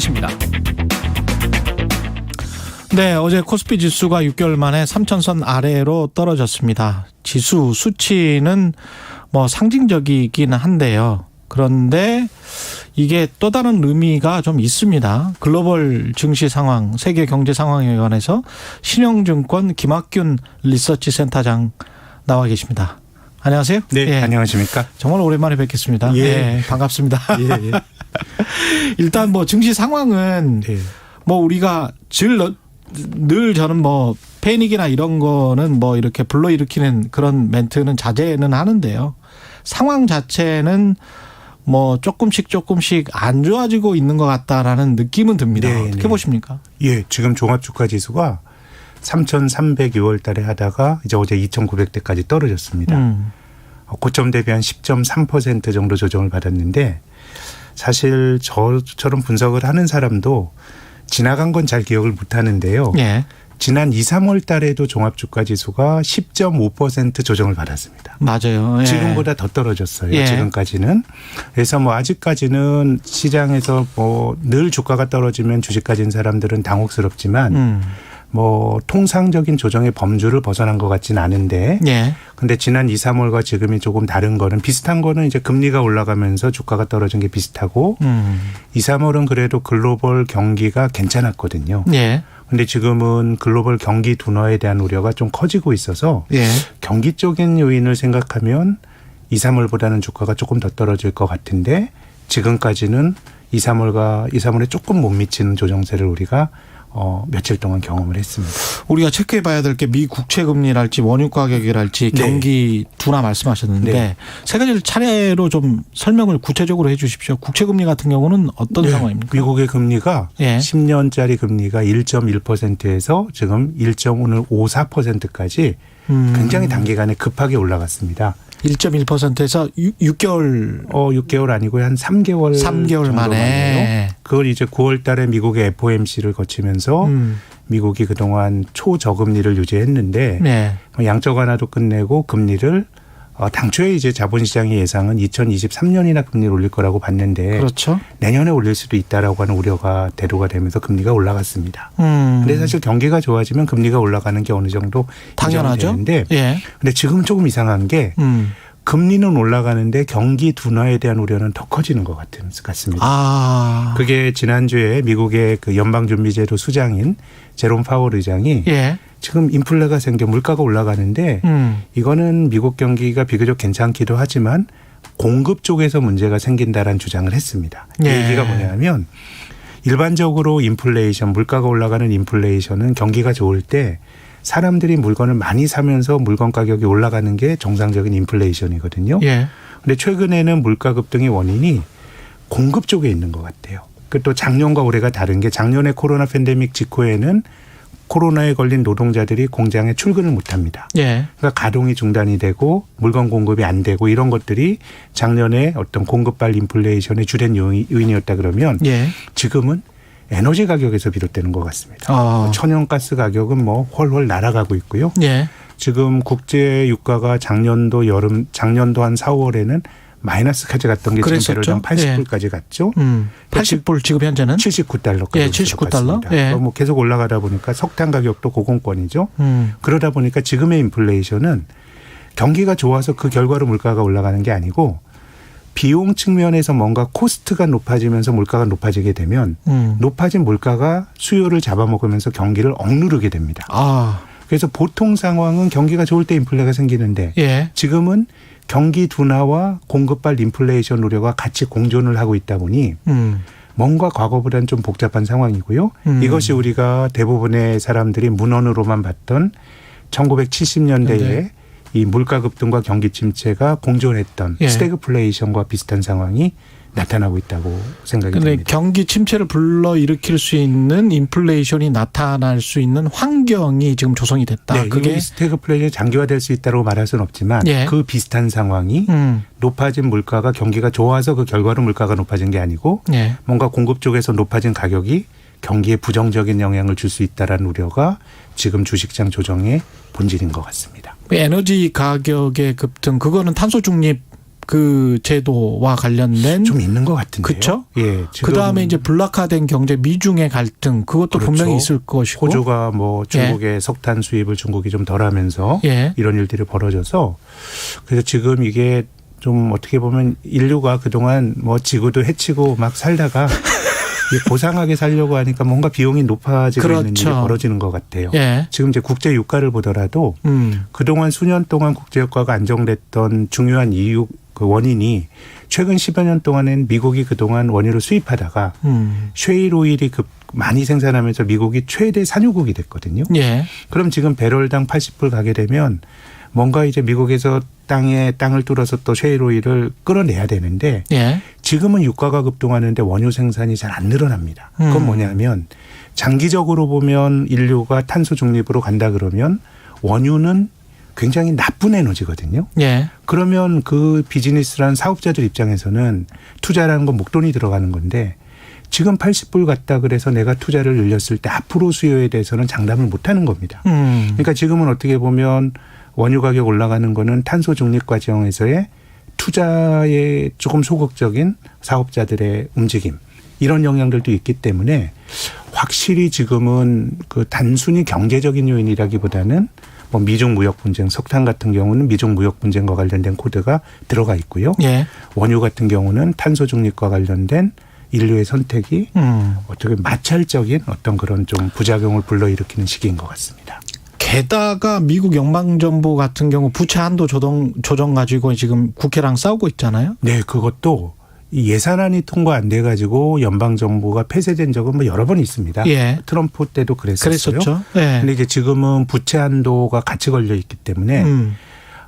십니다. 네, 어제 코스피 지수가 6개월 만에 3,000선 아래로 떨어졌습니다. 지수 수치는 상징적이긴 한데요. 그런데 이게 또 다른 의미가 좀 있습니다. 글로벌 증시 상황, 세계 경제 상황에 관해서 신영증권 김학균 리서치 센터장 나와 계십니다. 안녕하세요. 네, 예. 안녕하십니까. 정말 오랜만에 뵙겠습니다. 예. 네, 반갑습니다. 예. 일단 증시 상황은 우리가 늘 저는 패닉이나 이런 거는 이렇게 불러일으키는 그런 멘트는 자제는 하는데요. 상황 자체는 조금씩 안 좋아지고 있는 것 같다라는 느낌은 듭니다. 네, 어떻게 네. 보십니까? 예, 지금 종합주가지수가 3,300 달에 하다가 이제 어제 2,900대까지 떨어졌습니다. 고점 대비 한 10.3% 정도 조정을 받았는데 사실 저처럼 분석을 하는 사람도 지나간 건 잘 기억을 못 하는데요. 예. 지난 2, 3월 달에도 종합주가지수가 10.5% 조정을 받았습니다. 맞아요. 예. 지금보다 더 떨어졌어요. 예. 지금까지는. 그래서 아직까지는 시장에서 늘 주가가 떨어지면 주식 가진 사람들은 당혹스럽지만 통상적인 조정의 범주를 벗어난 것 같지는 않은데. 예. 근데 지난 2, 3월과 지금이 조금 다른 거는 비슷한 거는 이제 금리가 올라가면서 주가가 떨어진 게 비슷하고 2, 3월은 그래도 글로벌 경기가 괜찮았거든요. 예. 근데 지금은 글로벌 경기 둔화에 대한 우려가 좀 커지고 있어서 예. 경기 쪽인 요인을 생각하면 2, 3월보다는 주가가 조금 더 떨어질 것 같은데 지금까지는 2, 3월에 조금 못 미치는 조정세를 우리가 며칠 동안 경험을 했습니다. 우리가 체크해 봐야 될 게 미 국채 금리랄지 원유 가격이랄지 경기 둔화 말씀하셨는데 네. 세 가지를 차례로 좀 설명을 구체적으로 해 주십시오. 국채 금리 같은 경우는 어떤 상황입니까? 미국의 금리가 10년짜리 금리가 1.1%에서 지금 1.54%까지 굉장히 단기간에 급하게 올라갔습니다. 1.1%에서 6개월. 6개월 아니고 한 3개월. 3개월 만에. 그걸 이제 9월 달에 미국의 FOMC를 거치면서 미국이 그동안 초저금리를 유지했는데 양적 완화도 끝내고 금리를 당초에 이제 자본시장의 예상은 2023년이나 금리를 올릴 거라고 봤는데 그렇죠. 내년에 올릴 수도 있다라고 하는 우려가 대두가 되면서 금리가 올라갔습니다. 근데 사실 경기가 좋아지면 금리가 올라가는 게 어느 정도 당연하죠. 되는데 예. 근데 지금 조금 이상한 게 금리는 올라가는데 경기 둔화에 대한 우려는 더 커지는 것 같습니다. 그게 지난주에 미국의 그 연방준비제도 수장인 제롬 파월 의장이 지금 인플레가 생겨 물가가 올라가는데 이거는 미국 경기가 비교적 괜찮기도 하지만 공급 쪽에서 문제가 생긴다라는 주장을 했습니다. 이 얘기가 뭐냐면 일반적으로 인플레이션, 물가가 올라가는 인플레이션은 경기가 좋을 때 사람들이 물건을 많이 사면서 물건 가격이 올라가는 게 정상적인 인플레이션이거든요. 그런데 최근에는 물가 급등의 원인이 공급 쪽에 있는 것 같아요. 또 작년과 올해가 다른 게 작년에 코로나 팬데믹 직후에는 코로나에 걸린 노동자들이 공장에 출근을 못합니다. 그러니까 가동이 중단이 되고 물건 공급이 안 되고 이런 것들이 작년에 어떤 공급발 인플레이션의 주된 요인이었다 그러면 지금은 에너지 가격에서 비롯되는 것 같습니다. 천연가스 가격은 훨훨 날아가고 있고요. 지금 국제 유가가 작년도 한 4, 5월에는 마이너스까지 갔던 게 지금 배럴당 80불까지 갔죠. 80불 지금 현재는 79달러까지 79달러. 계속 올라가다 보니까 석탄 가격도 고공권이죠. 그러다 보니까 지금의 인플레이션은 경기가 좋아서 그 결과로 물가가 올라가는 게 아니고 비용 측면에서 뭔가 코스트가 높아지면서 물가가 높아지게 되면 높아진 물가가 수요를 잡아먹으면서 경기를 억누르게 됩니다. 그래서 보통 상황은 경기가 좋을 때 인플레가 생기는데 지금은 경기 둔화와 공급발 인플레이션 우려가 같이 공존을 하고 있다 보니 뭔가 과거보다는 좀 복잡한 상황이고요. 이것이 우리가 대부분의 사람들이 문헌으로만 봤던 1970년대에 이 물가 급등과 경기 침체가 공존했던 스태그플레이션과 비슷한 상황이 나타나고 있다고 생각이 그런데 듭니다. 경기 침체를 불러일으킬 수 있는 인플레이션이 나타날 수 있는 환경이 지금 조성이 됐다. 그게 스태그플레이션이 장기화될 수 있다고 말할 수는 없지만 그 비슷한 상황이 높아진 물가가 경기가 좋아서 그 결과로 물가가 높아진 게 아니고 뭔가 공급 쪽에서 높아진 가격이 경기에 부정적인 영향을 줄 수 있다라는 우려가 지금 주식시장 조정의 본질인 것 같습니다. 에너지 가격의 급등 그거는 탄소 중립 그 제도와 관련된 좀 있는 것 같은데요. 그렇죠. 예. 그 다음에 이제 블락화된 경제 미중의 갈등 그것도 그렇죠. 분명히 있을 것이고 호주가 뭐 중국의 석탄 수입을 중국이 좀 덜하면서 이런 일들이 벌어져서 그래서 지금 이게 좀 어떻게 보면 인류가 그동안 뭐 지구도 해치고 막 살다가 고상하게 살려고 하니까 뭔가 비용이 높아지고 있는 일이 벌어지는 것 같아요. 지금 이제 국제 유가를 보더라도 그동안 수년 동안 국제 유가가 안정됐던 중요한 이유 그 원인이 최근 10여 년 동안엔 미국이 그동안 원유를 수입하다가 셰일 오일이 많이 생산하면서 미국이 최대 산유국이 됐거든요. 그럼 지금 배럴당 80불 가게 되면 뭔가 이제 미국에서 땅을 뚫어서 또 셰일 오일을 끌어내야 되는데 지금은 유가가 급등하는데 원유 생산이 잘 안 늘어납니다. 그건 뭐냐면 장기적으로 보면 인류가 탄소 중립으로 간다 그러면 원유는 굉장히 나쁜 에너지거든요. 그러면 그 비즈니스란 사업자들 입장에서는 투자라는 건 목돈이 들어가는 건데 지금 80불 갔다 그래서 내가 투자를 늘렸을 때 앞으로 수요에 대해서는 장담을 못 하는 겁니다. 그러니까 지금은 어떻게 보면 원유 가격 올라가는 거는 탄소 중립 과정에서의 투자에 조금 소극적인 사업자들의 움직임 이런 영향들도 있기 때문에 확실히 지금은 그 단순히 경제적인 요인이라기보다는 뭐 미중 무역 분쟁, 석탄 같은 경우는 미중 무역 분쟁과 관련된 코드가 들어가 있고요. 원유 같은 경우는 탄소 중립과 관련된 인류의 선택이 어떻게 마찰적인 어떤 그런 좀 부작용을 불러일으키는 시기인 것 같습니다. 게다가 미국 연방정부 같은 경우 부채 한도 조정 가지고 지금 국회랑 싸우고 있잖아요. 네, 그것도 이 예산안이 통과 안 돼 가지고 연방정부가 폐쇄된 적은 뭐 여러 번 있습니다. 트럼프 때도 그랬었어요. 그런데 이제 지금은 부채 한도가 같이 걸려 있기 때문에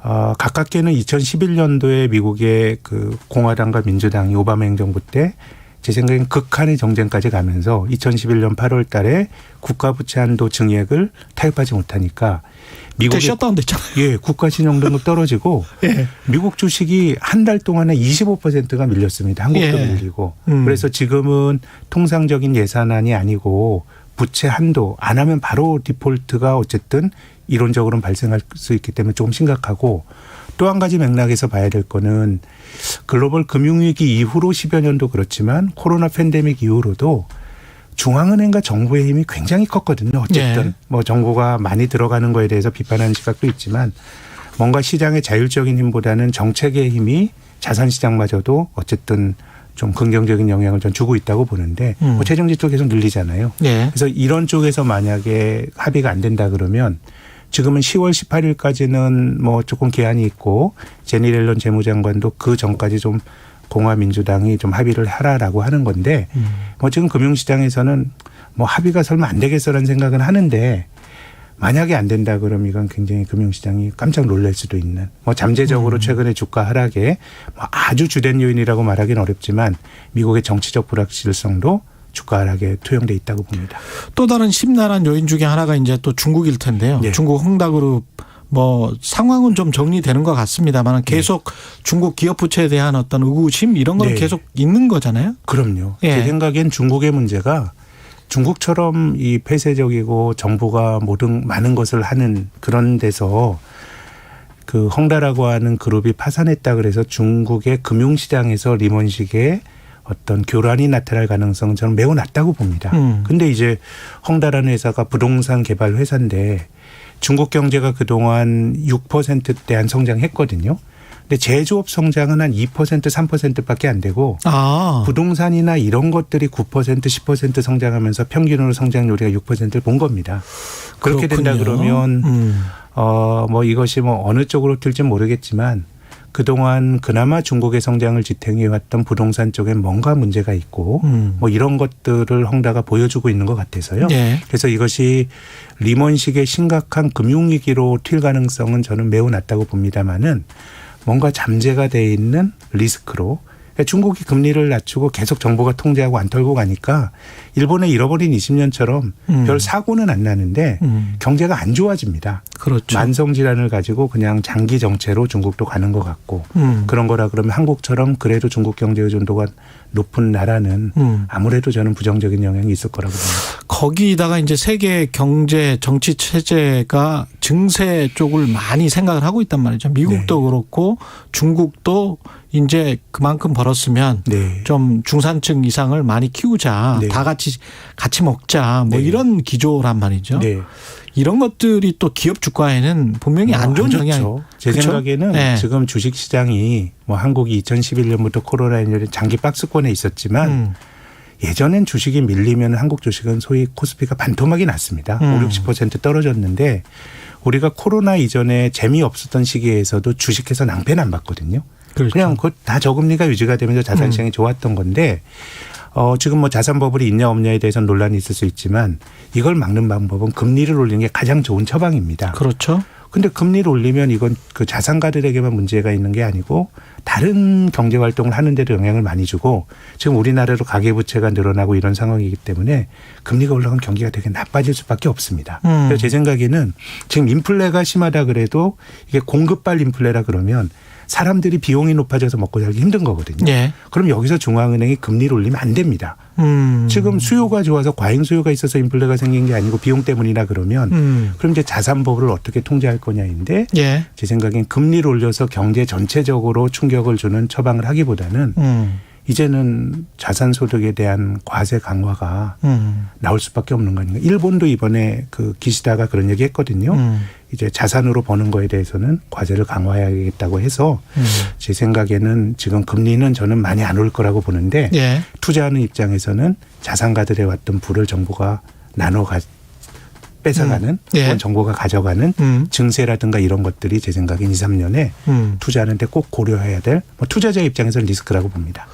가깝게는 2011년도에 미국의 그 공화당과 민주당이 오바마 행정부 때 제 생각엔 극한의 정쟁까지 가면서 2011년 8월 달에 국가부채 한도 증액을 타협하지 못하니까 미국의 셧다운 됐잖아요. 국가 신용등급 떨어지고 미국 주식이 한 달 동안에 25%가 밀렸습니다. 한국도 밀리고. 그래서 지금은 통상적인 예산안이 아니고 부채 한도 안 하면 바로 디폴트가 어쨌든 이론적으로는 발생할 수 있기 때문에 조금 심각하고 또 한 가지 맥락에서 봐야 될 거는 글로벌 금융위기 이후로 10여 년도 그렇지만 코로나 팬데믹 이후로도 중앙은행과 정부의 힘이 굉장히 컸거든요. 어쨌든 뭐 정부가 많이 들어가는 거에 대해서 비판하는 시각도 있지만 뭔가 시장의 자율적인 힘보다는 정책의 힘이 자산시장마저도 어쨌든 좀 긍정적인 영향을 좀 주고 있다고 보는데 뭐 재정지도 계속 늘리잖아요. 그래서 이런 쪽에서 만약에 합의가 안 된다 그러면 지금은 10월 18일까지는 뭐 조금 기한이 있고 제니 옐런 재무장관도 그 전까지 좀 공화 민주당이 좀 합의를 하라라고 하는 건데 뭐 지금 금융시장에서는 뭐 합의가 설마 안 되겠어라는 생각은 하는데 만약에 안 된다 그러면 이건 굉장히 금융시장이 깜짝 놀랄 수도 있는 뭐 잠재적으로 최근에 주가 하락에 뭐 아주 주된 요인이라고 말하기는 어렵지만 미국의 정치적 불확실성도 주가 하락에 투영돼 있다고 봅니다. 또 다른 심란한 요인 중에 하나가 이제 또 중국일 텐데요. 중국 헝다그룹 뭐 상황은 좀 정리되는 것 같습니다만 계속 중국 기업 부채에 대한 어떤 의구심 이런 건 계속 있는 거잖아요. 그럼요. 제 생각엔 중국의 문제가 중국처럼 이 폐쇄적이고 정부가 많은 것을 하는 그런 데서 그 헝다라고 하는 그룹이 파산했다 그래서 중국의 금융시장에서 리먼식의 어떤 교란이 나타날 가능성은 저는 매우 낮다고 봅니다. 근데 이제 헝다라는 회사가 부동산 개발 회사인데 중국 경제가 그동안 6%대한 성장했거든요. 근데 제조업 성장은 한 2% 3%밖에 안 되고 부동산이나 이런 것들이 9% 10% 성장하면서 평균으로 성장률이 6%를 본 겁니다. 그렇게 된다 그러면 뭐 이것이 뭐 어느 쪽으로 튈지는 모르겠지만 그동안 그나마 중국의 성장을 지탱해왔던 부동산 쪽엔 뭔가 문제가 있고 뭐 이런 것들을 헝다가 보여주고 있는 것 같아서요. 그래서 이것이 리먼식의 심각한 금융위기로 튈 가능성은 저는 매우 낮다고 봅니다마는 뭔가 잠재가 돼 있는 리스크로 중국이 금리를 낮추고 계속 정부가 통제하고 안 털고 가니까 일본의 잃어버린 20년처럼 별 사고는 안 나는데 경제가 안 좋아집니다. 그렇죠. 만성질환을 가지고 그냥 장기 정체로 중국도 가는 것 같고 그런 거라 그러면 한국처럼 그래도 중국 경제 의존도가 높은 나라는 아무래도 저는 부정적인 영향이 있을 거라고 봅니다. 거기다가 이제 세계 경제 정치 체제가 증세 쪽을 많이 생각을 하고 있단 말이죠. 미국도 그렇고 중국도 이제 그만큼 벌었으면 네. 좀 중산층 이상을 많이 키우자. 네. 다 같이 먹자. 뭐 네. 이런 기조란 말이죠. 네. 이런 것들이 또 기업 주가에는 분명히 안 좋은 영향이. 제 그렇죠? 생각에는 네. 지금 주식시장이 뭐 한국이 2011년부터 코로나19년 장기 박스권에 있었지만 예전엔 주식이 밀리면 한국 주식은 소위 코스피가 반토막이 났습니다. 5, 60% 떨어졌는데 우리가 코로나 이전에 재미없었던 시기에서도 주식해서 낭패는 안 봤거든요. 그렇죠. 그냥 그 다 저금리가 유지가 되면서 자산시장이 좋았던 건데 지금 뭐 자산 버블이 있냐 없냐에 대해서는 논란이 있을 수 있지만 이걸 막는 방법은 금리를 올리는 게 가장 좋은 처방입니다. 그렇죠. 근데 금리를 올리면 이건 그 자산가들에게만 문제가 있는 게 아니고 다른 경제 활동을 하는 데도 영향을 많이 주고 지금 우리나라로 가계부채가 늘어나고 이런 상황이기 때문에 금리가 올라가면 경기가 되게 나빠질 수밖에 없습니다. 그래서 제 생각에는 지금 인플레가 심하다 그래도 이게 공급발 인플레라 그러면 사람들이 비용이 높아져서 먹고 살기 힘든 거거든요. 예. 그럼 여기서 중앙은행이 금리를 올리면 안 됩니다. 지금 수요가 좋아서 과잉 수요가 있어서 인플레가 생긴 게 아니고 비용 때문이라 그러면 그럼 이제 자산 버블을 어떻게 통제할 거냐인데 예. 제 생각엔 금리를 올려서 경제 전체적으로 충격을 주는 처방을 하기보다는 이제는 자산 소득에 대한 과세 강화가 나올 수밖에 없는 거 아닌가. 일본도 이번에 그 기시다가 그런 얘기 했거든요. 이제 자산으로 버는 거에 대해서는 과세를 강화해야겠다고 해서 제 생각에는 지금 금리는 저는 많이 안 올 거라고 보는데 예. 투자하는 입장에서는 자산가들에 왔던 부를 정부가 뺏어가는 예. 혹은 정부가 가져가는 증세라든가 이런 것들이 제 생각엔 2, 3년에 투자하는데 꼭 고려해야 될 뭐 투자자 입장에서는 리스크라고 봅니다.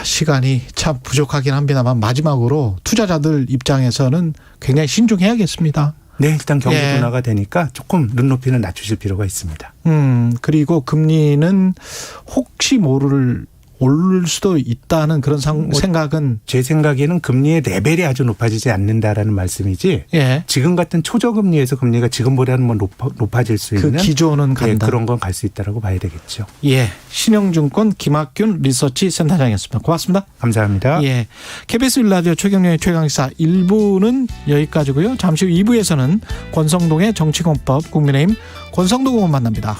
시간이 참 부족하긴 합니다만 마지막으로 투자자들 입장에서는 굉장히 신중해야겠습니다. 네, 일단 경기 예. 둔화가 되니까 조금 눈높이는 낮추실 필요가 있습니다. 그리고 금리는 혹시 모를 오를 수도 있다는 그런 생각은 제 생각에는 금리의 레벨이 아주 높아지지 않는다라는 말씀이지 예. 지금 같은 초저금리에서 금리가 지금보다는 뭐 높아질 수 그 있는 기조는 간다. 그런 건 갈 수 있다라고 봐야 되겠죠. 예, 신영증권 김학균 리서치 센터장이었습니다. 고맙습니다. 감사합니다. 예, KBS 1라디오 최경영의 최강시사 1부는 여기까지고요. 잠시 후 2부에서는 권성동의 정치공법 국민의힘 권성동 의원 만납니다.